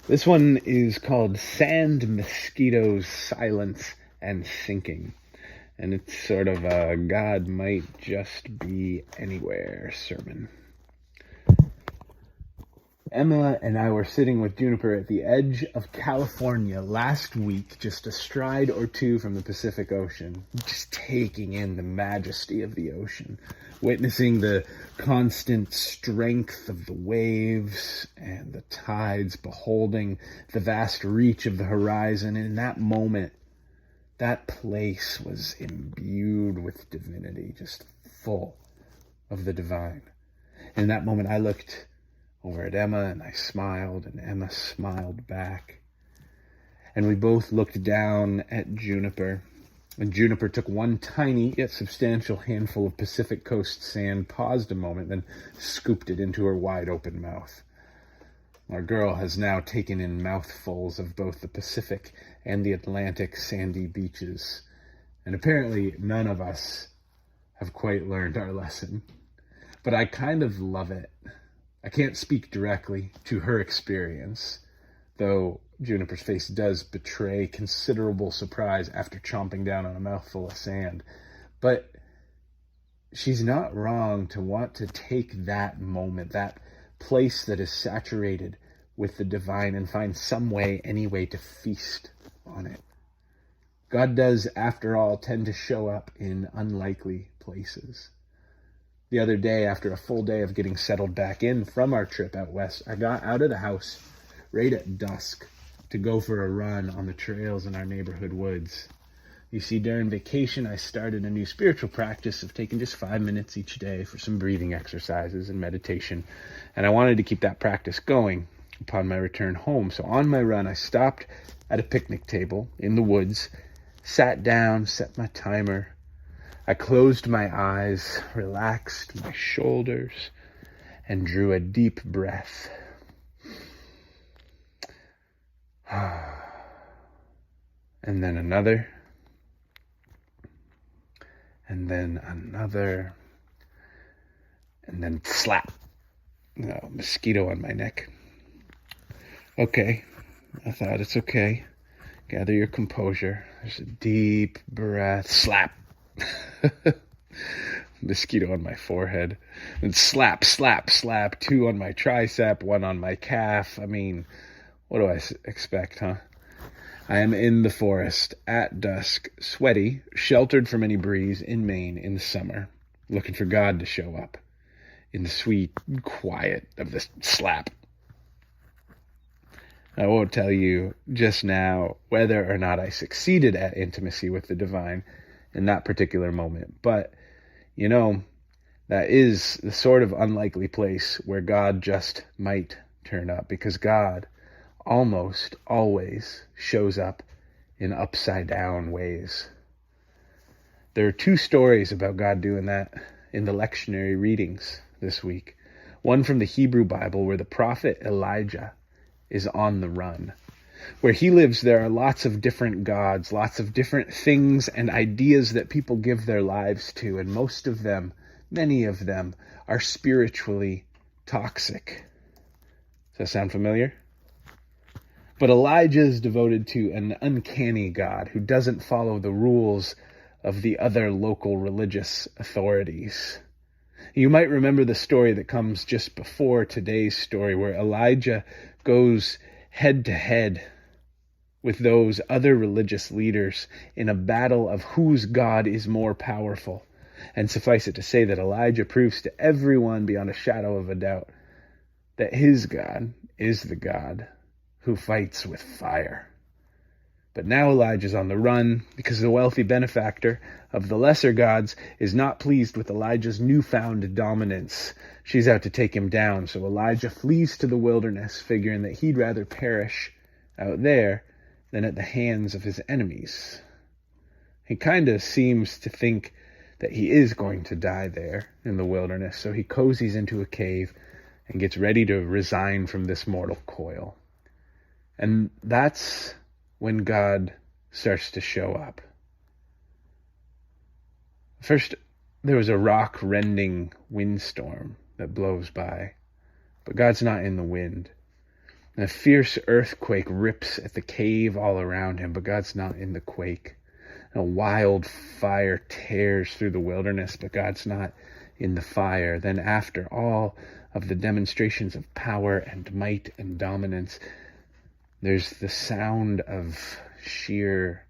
This one is called Sand, Mosquitoes, Silence, and Sinking. And it's sort of a God might just be anywhere sermon. Emma and I were sitting with Juniper at the edge of California last week, just a stride or two from the Pacific Ocean, just taking in the majesty of the ocean, witnessing the constant strength of the waves and the tides, beholding the vast reach of the horizon. And in that moment, that place was imbued with divinity, just full of the divine. In that moment, I looked over at Emma and I smiled, and Emma smiled back. And we both looked down at Juniper. And Juniper took one tiny yet substantial handful of Pacific Coast sand, paused a moment, then scooped it into her wide open mouth. Our girl has now taken in mouthfuls of both the Pacific and the Atlantic sandy beaches. And apparently none of us have quite learned our lesson. But I kind of love it. I can't speak directly to her experience, though Juniper's face does betray considerable surprise after chomping down on a mouthful of sand. But she's not wrong to want to take that moment, that place that is saturated with the divine, and find some way, any way, to feast on it. God does, after all, tend to show up in unlikely places. The other day, after a full day of getting settled back in from our trip out west, I got out of the house right at dusk to go for a run on the trails in our neighborhood woods. You see, during vacation, I started a new spiritual practice of taking just 5 minutes each day for some breathing exercises and meditation, and I wanted to keep that practice going upon my return home. So on my run, I stopped at a picnic table in the woods, sat down, set my timer. I closed my eyes, relaxed my shoulders, and drew a deep breath. And then another, and then another, and then slap. Oh, mosquito on my neck. Okay, I thought it's okay. Gather your composure. There's a deep breath. Slap. Mosquito on my forehead. And slap, slap, slap. 2 on my tricep, 1 on my calf. I mean, what do I expect, huh? I am in the forest at dusk, sweaty, sheltered from any breeze in Maine in the summer, looking for God to show up in the sweet quiet of the slap. I won't tell you just now whether or not I succeeded at intimacy with the divine in that particular moment. But, you know, that is the sort of unlikely place where God just might turn up, because God almost always shows up in upside down ways. There are 2 stories about God doing that in the lectionary readings this week. One from the Hebrew Bible, where the prophet Elijah is on the run. Where he lives, there are lots of different gods, lots of different things and ideas that people give their lives to, and most of them, many of them, are spiritually toxic. Does that sound familiar? But Elijah is devoted to an uncanny God who doesn't follow the rules of the other local religious authorities. You might remember the story that comes just before today's story, where Elijah goes head to head with those other religious leaders in a battle of whose God is more powerful. And suffice it to say that Elijah proves to everyone beyond a shadow of a doubt that his God is the God who fights with fire. But now Elijah's on the run because the wealthy benefactor of the lesser gods is not pleased with Elijah's newfound dominance. She's out to take him down, so Elijah flees to the wilderness, figuring that he'd rather perish out there than at the hands of his enemies. He kind of seems to think that he is going to die there in the wilderness, so he cozies into a cave and gets ready to resign from this mortal coil. And that's when God starts to show up. First, there was a rock-rending windstorm that blows by, but God's not in the wind. And a fierce earthquake rips at the cave all around him, but God's not in the quake. And a wild fire tears through the wilderness, but God's not in the fire. Then after all of the demonstrations of power and might and dominance, there's the sound of sheer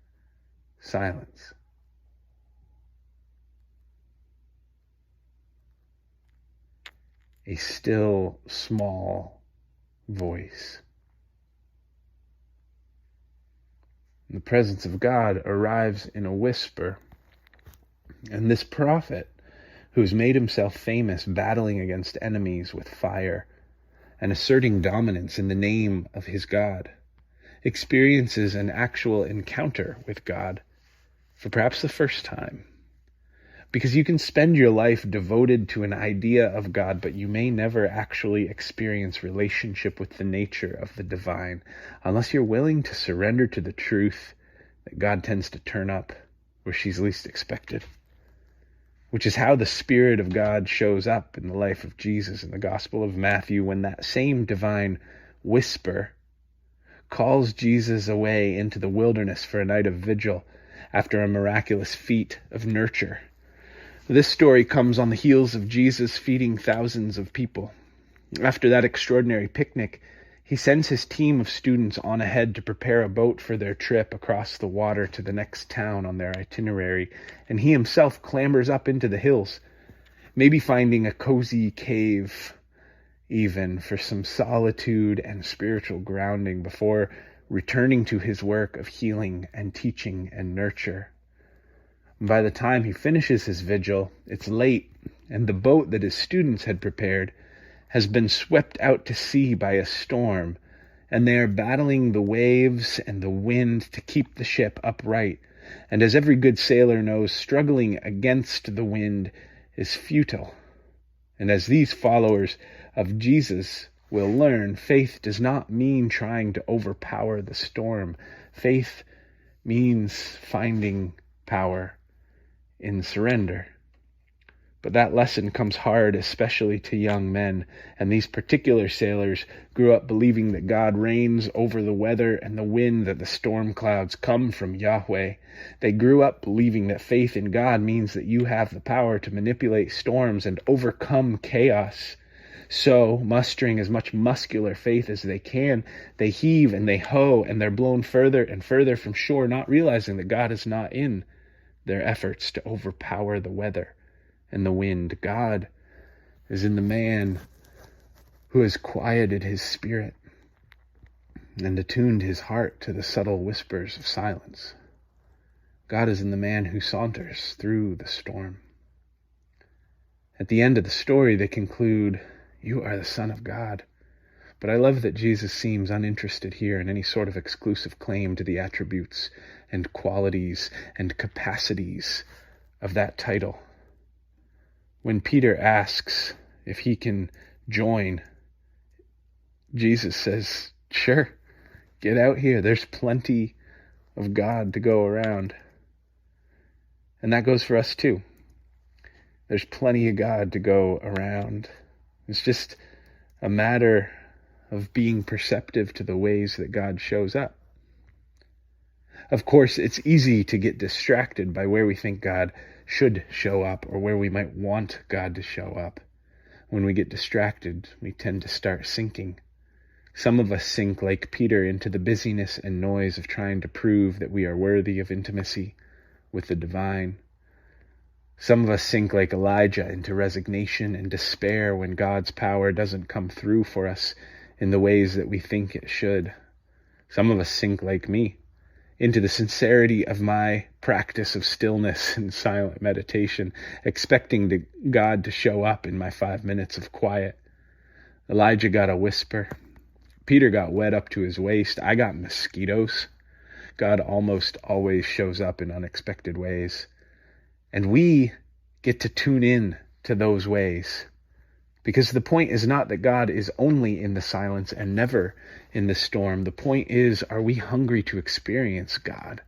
silence. A still, small voice. The presence of God arrives in a whisper. And this prophet, who's made himself famous battling against enemies with fire and asserting dominance in the name of his God, experiences an actual encounter with God for perhaps the first time. Because you can spend your life devoted to an idea of God, but you may never actually experience relationship with the nature of the divine unless you're willing to surrender to the truth that God tends to turn up where she's least expected. Which is how the Spirit of God shows up in the life of Jesus in the Gospel of Matthew, when that same divine whisper calls Jesus away into the wilderness for a night of vigil after a miraculous feat of nurture. This story comes on the heels of Jesus feeding thousands of people. After that extraordinary picnic, he sends his team of students on ahead to prepare a boat for their trip across the water to the next town on their itinerary, and he himself clambers up into the hills, maybe finding a cozy cave even for some solitude and spiritual grounding before returning to his work of healing and teaching and nurture. By the time he finishes his vigil, it's late, and the boat that his students had prepared has been swept out to sea by a storm, and they are battling the waves and the wind to keep the ship upright. And as every good sailor knows, struggling against the wind is futile. And as these followers of Jesus will learn, faith does not mean trying to overpower the storm. Faith means finding power in surrender. But that lesson comes hard, especially to young men, and these particular sailors grew up believing that God reigns over the weather and the wind, that the storm clouds come from Yahweh. They grew up believing that faith in God means that you have the power to manipulate storms and overcome chaos. So, mustering as much muscular faith as they can, they heave and they hoe, and they're blown further and further from shore, not realizing that God is not in their efforts to overpower the weather and the wind. God is in the man who has quieted his spirit and attuned his heart to the subtle whispers of silence. God is in the man who saunters through the storm. At the end of the story, they conclude, "You are the Son of God." But I love that Jesus seems uninterested here in any sort of exclusive claim to the attributes and qualities and capacities of that title. When Peter asks if he can join, Jesus says, "Sure, get out here. There's plenty of God to go around." And that goes for us too. There's plenty of God to go around. It's just a matter of being perceptive to the ways that God shows up. Of course, it's easy to get distracted by where we think God should show up or where we might want God to show up. When we get distracted, we tend to start sinking. Some of us sink like Peter into the busyness and noise of trying to prove that we are worthy of intimacy with the divine. Some of us sink like Elijah into resignation and despair when God's power doesn't come through for us in the ways that we think it should. Some of us sink like me into the sincerity of my practice of stillness and silent meditation, expecting God to show up in my 5 minutes of quiet. Elijah got a whisper. Peter got wet up to his waist. I got mosquitos. God almost always shows up in unexpected ways. And we get to tune in to those ways. Because the point is not that God is only in the silence and never in the storm. The point is, are we hungry to experience God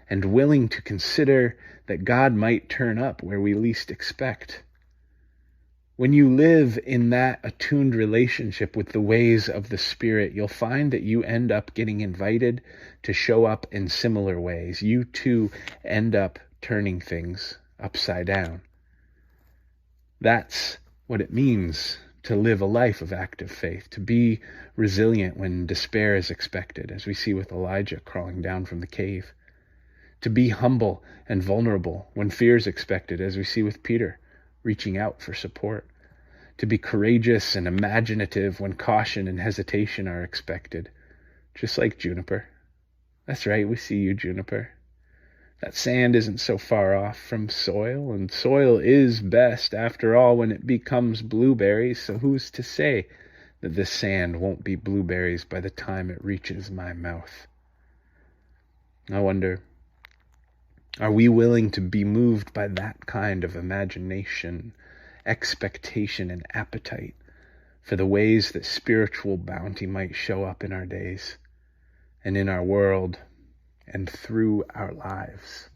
and willing to consider that God might turn up where we least expect? When you live in that attuned relationship with the ways of the Spirit, you'll find that you end up getting invited to show up in similar ways. You too end up turning things upside down. That's what it means to live a life of active faith, to be resilient when despair is expected, as we see with Elijah crawling down from the cave. To be humble and vulnerable when fear is expected, as we see with Peter reaching out for support. To be courageous and imaginative when caution and hesitation are expected, just like Juniper. That's right, we see you, Juniper. That sand isn't so far off from soil, and soil is best, after all, when it becomes blueberries, so who's to say that this sand won't be blueberries by the time it reaches my mouth? I wonder, are we willing to be moved by that kind of imagination, expectation, and appetite for the ways that spiritual bounty might show up in our days and in our world and through our lives?